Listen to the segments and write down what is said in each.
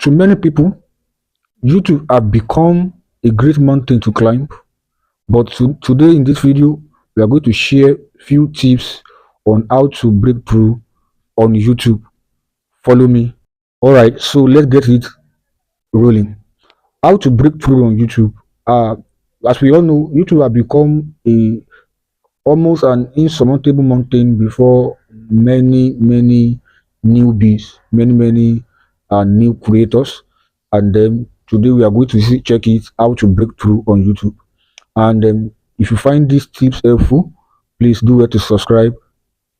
To many people, YouTube have become a great mountain to climb. But today in this video, we are going to share few tips on how to break through on YouTube. Follow me. All right, so let's get it rolling. How to break through on YouTube? Uh, as we all know, YouTube has become a almost an insurmountable mountain before many newbies, many new creators. And then today we are going to check it how to break through on YouTube. And if you find these tips helpful, please do well to subscribe,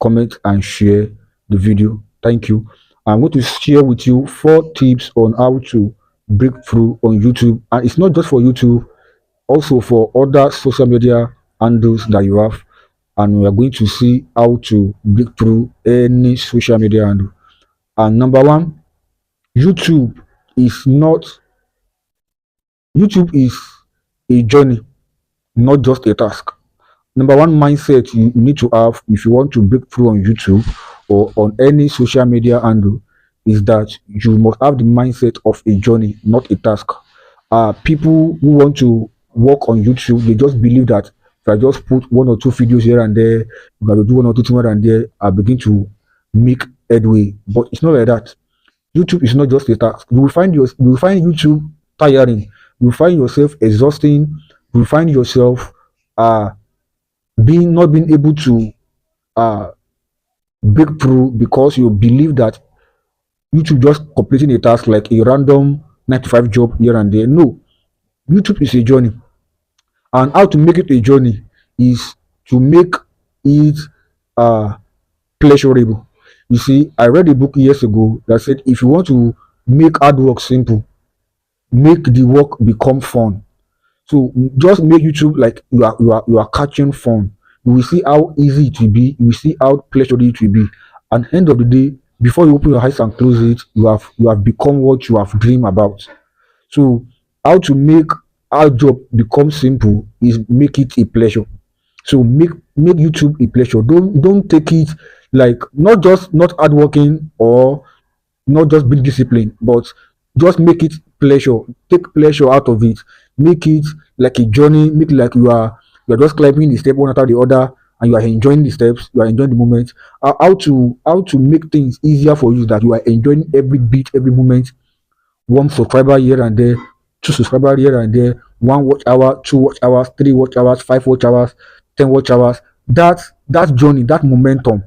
comment, and share the video. Thank you. I'm going to share with you 4 tips on how to break through on YouTube. And it's not just for YouTube, also for other social media handles that you have. And we are going to see how to break through any social media handle. And number one, YouTube is not YouTube is a journey, not just a task. Number one mindset you need to have if you want to break through on YouTube or on any social media handle is that you must have the mindset of a journey, not a task. People who want to work on YouTube, they just believe that if I just put 1 or 2 videos here and there, I'm going to do 1 or 2 things here and there, I begin to make headway. But it's not like that. YouTube is not just a task. You will find YouTube tiring. You will find yourself exhausting. You will find yourself not being able to uh break through because you believe that YouTube just completing a task like a random 95 job here and there. No, YouTube is a journey, and how to make it a journey is to make it uh pleasurable. You see, I read a book years ago that said if you want to make hard work simple, make the work become fun. So just make YouTube like you are catching fun. You will see how easy it will be. You will see how pleasurable it will be. And end of the day, before you open your eyes and close it, you have become what you have dreamed about. So how to make our job become simple is make it a pleasure. So make YouTube a pleasure. Don't take it like not hardworking or not just being disciplined, but just make it pleasure. Take pleasure out of it. Make it like a journey. Make it like you are just climbing the step one after the other, and you are enjoying the steps. You are enjoying the moment. How to make things easier for you that you are enjoying every beat, every moment. 1 subscriber here and there, 2 subscriber here and there, 1 watch hour, 2 watch hours, 3 watch hours, 5 watch hours, 10 watch hours. That journey, that momentum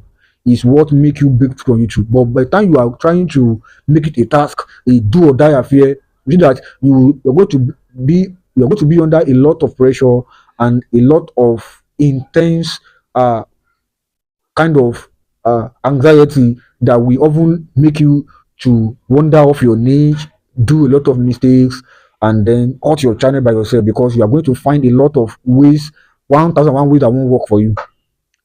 is what make you break through on YouTube. But by the time you are trying to make it a task, a do or die affair, you see that you're going to be under a lot of pressure and a lot of intense uh kind of anxiety that will often make you to wander off your niche, do a lot of mistakes, and then cut your channel by yourself because you are going to find a lot of ways, 1001 ways that won't work for you.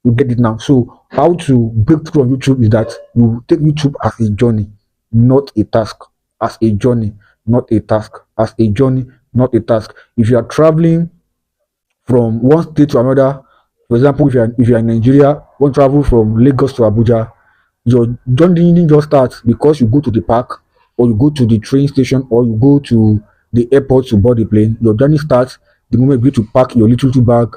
You get it now. So how to break through on YouTube is that you take YouTube as a journey, not a task. As a journey, not a task. As a journey, not a task. If you are traveling from one state to another, for example, if you are in Nigeria, want to travel from Lagos to Abuja, your journey didn't just start because you go to the park or you go to the train station or you go to the airport to board the plane. Your journey starts the moment you go to pack your little bag,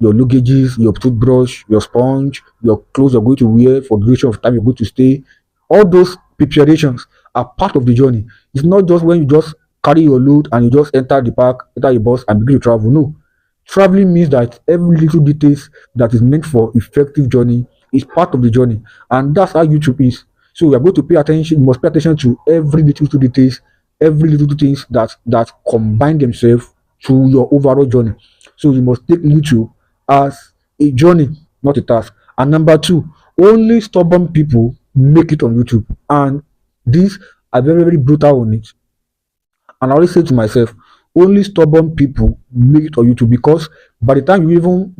your luggages, your toothbrush, your sponge, your clothes you're going to wear for the duration of time you're going to stay. All those preparations are part of the journey. It's not just when you just carry your load and you just enter the park, enter the bus, and begin to travel. No. Traveling means that every little details that is meant for effective journey is part of the journey. And that's how YouTube is. So we are going to pay attention, you must pay attention to every little details, every little things that combine themselves to your overall journey. So you must take YouTube as a journey, not a task. And number two, only stubborn people make it on YouTube. And these are very brutal on it. And I always say to myself, only stubborn people make it on YouTube because by the time you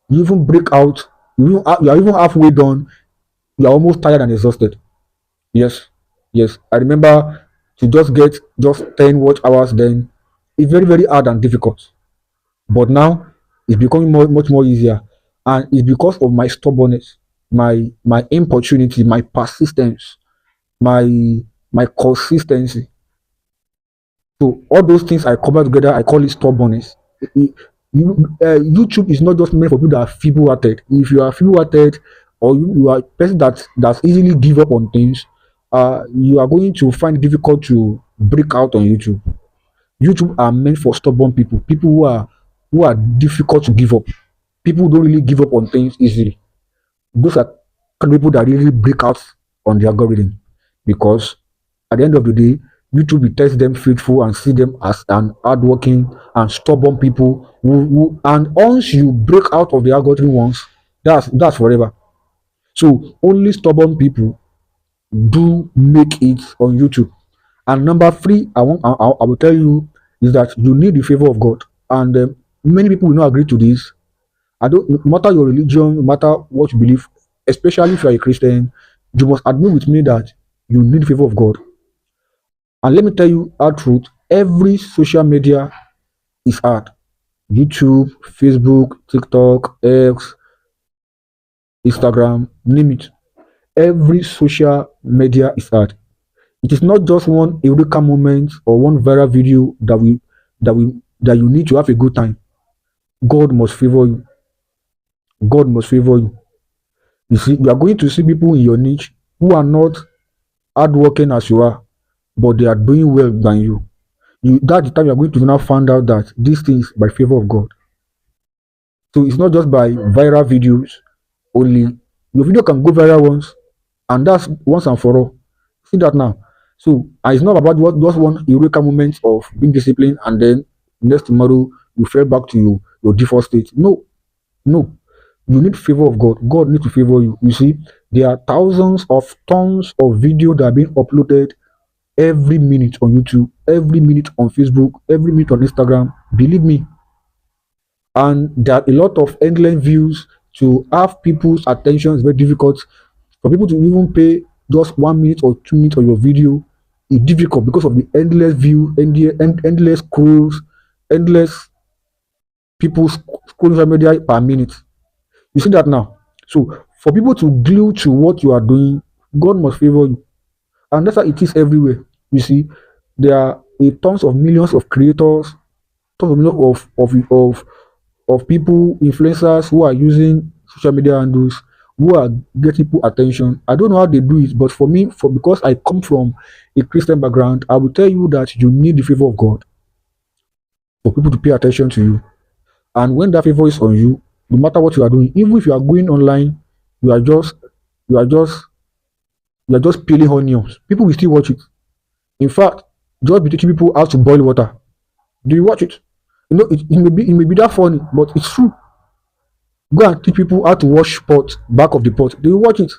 even break out, you are even halfway done, you are almost tired and exhausted. Yes, yes. I remember to just get just 10 watch hours then it's very hard and difficult. But now it's becoming much more easier, and it's because of my stubbornness, my importunity, my persistence, my my consistency. So all those things I cover together, I call it stubbornness. YouTube is not just meant for people that are feeble-hearted. If you are feeble-hearted, or you are a person that's easily give up on things, you are going to find it difficult to break out on YouTube. YouTube are meant for stubborn people, people who are difficult to give up. People who don't really give up on things easily. Those are kind of people that really break out on the algorithm, because at the end of the day, YouTube will test them faithful and see them as an hardworking and stubborn people and once you break out of the algorithm once, that's forever. So only stubborn people do make it on YouTube. And number three, I will tell you is that you need the favor of God. And many people will not agree to this. I don't, no matter your religion, no matter what you believe, especially if you are a Christian, you must admit with me that you need the favor of God. And let me tell you our truth, every social media is hard. YouTube, Facebook, TikTok, X, Instagram, name it. Every social media is hard. It is not just one eureka moment or one viral video that you need to have a good time. God must favor you. God must favor you. You see, you are going to see people in your niche who are not hardworking as you are, but they are doing well than you. That's the time you are going to now find out that these things by favor of God. So it's not just by viral videos only. Your video can go viral once, and that's once and for all. See that now. So it's not about what just one eureka moment of being disciplined and then next tomorrow you fell back to your default state. No, no. You need favor of God. God needs to favor you. You see, there are thousands of tons of video that are being uploaded every minute on YouTube, every minute on Facebook, every minute on Instagram. Believe me, and there are a lot of endless views. To have people's attention is very difficult. For people to even pay just 1 minute or 2 minutes of your video is difficult because of the endless view, endless scrolls, endless people scrolling social media per minute. You see that now. So for people to glue to what you are doing, God must favor you, and that's how it is everywhere. You see, there are a tons of millions of creators, tons of millions of people, influencers who are using social media handles, who are getting people attention. I don't know how they do it, but for me, for because I come from a Christian background, I will tell you that you need the favor of God for people to pay attention to you. And when that favor is on you, no matter what you are doing, even if you are going online, you are just you are just you are just peeling onions. People will still watch it. In fact, just be teaching people how to boil water. Do you watch it? You know, it may be that funny, but it's true. Go and teach people how to wash pot, back of the pot. They will watch it.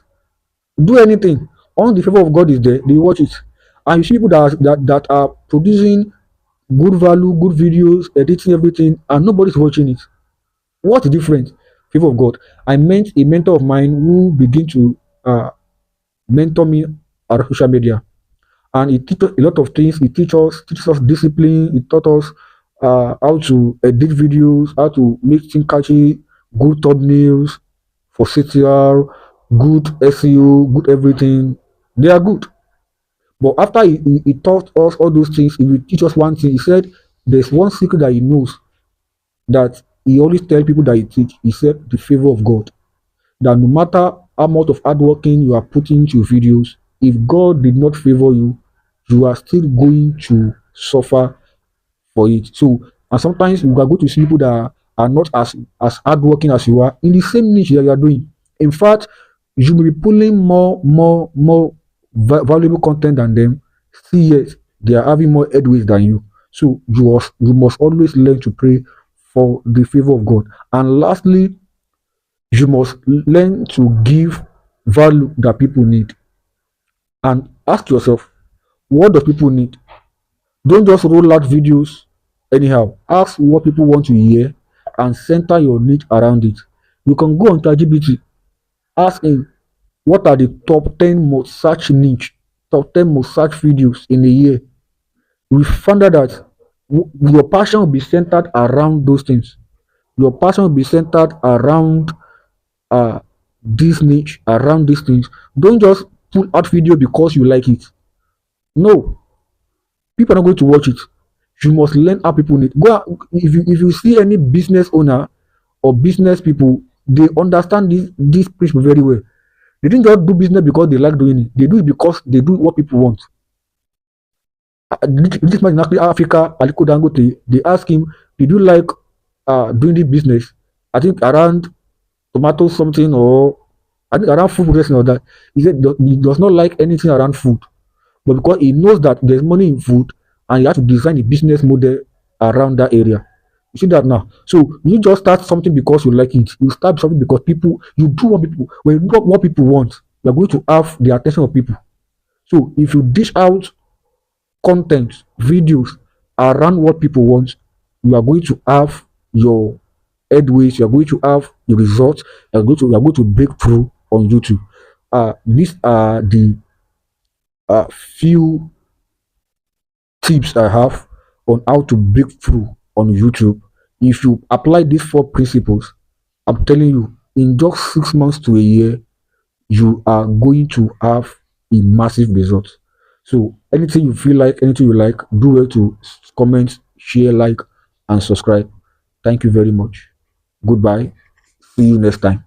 Do anything. Only the favor of God is there. They will watch it. And you see people that are producing good value, good videos, editing everything, and nobody's watching it. What's the difference? Favor of God. I met a mentor of mine who began to mentor me on social media, and he teaches a lot of things. He teaches us discipline. He taught us how to edit videos, how to make things catchy, good thumbnails for CTR, good SEO, good everything. They are good. But after he taught us all those things, he will teach us one thing. He said there's one secret that he knows, that he always tell people that he teach. He said the favor of God. That no matter how much of hard working you are putting into your videos, if God did not favor you, you are still going to suffer for it. So, and sometimes you are going to see people that are not as hardworking as you are in the same niche that you are doing. In fact, you may be pulling more valuable content than them. Still, yet they are having more headways than you. So you must always learn to pray for the favor of God. And lastly, you must learn to give value that people need. And ask yourself, what do people need? Don't just roll out videos anyhow. Ask what people want to hear and center your niche around it. You can go on ChatGPT, ask him what are the top 10 most search niche, top 10 most search videos in a year. We found out that your passion will be centered around those things. Your passion will be centered around uh this niche, around these things. Don't just pull out video because you like it. No, people are not going to watch it. You must learn how people need. Go out, if you see any business owner or business people, they understand this principle very well. They didn't just do business because they like doing it. They do it because they do what people want. This man in Africa, Aliko Dangote, they ask him, "Did you like doing this business?" I think around tomato something, or I think around food processing or that. He said he does not like anything around food, but because he knows that there's money in food, and he has to design a business model around that area. You see that now? So you just start something because you like it. You start something because people, you do what people, when you do what people want, you're going to have the attention of people. So if you dish out content, videos around what people want, you are going to have your headways, you are going to have your results, you are going to break through on YouTube. These are the few tips I have on how to break through on YouTube. If you apply these four principles, I'm telling you, in just 6 months to a year, you are going to have a massive result. So anything you feel like, anything you like, do well to comment, share, like, and subscribe. Thank you very much. Goodbye. See you next time.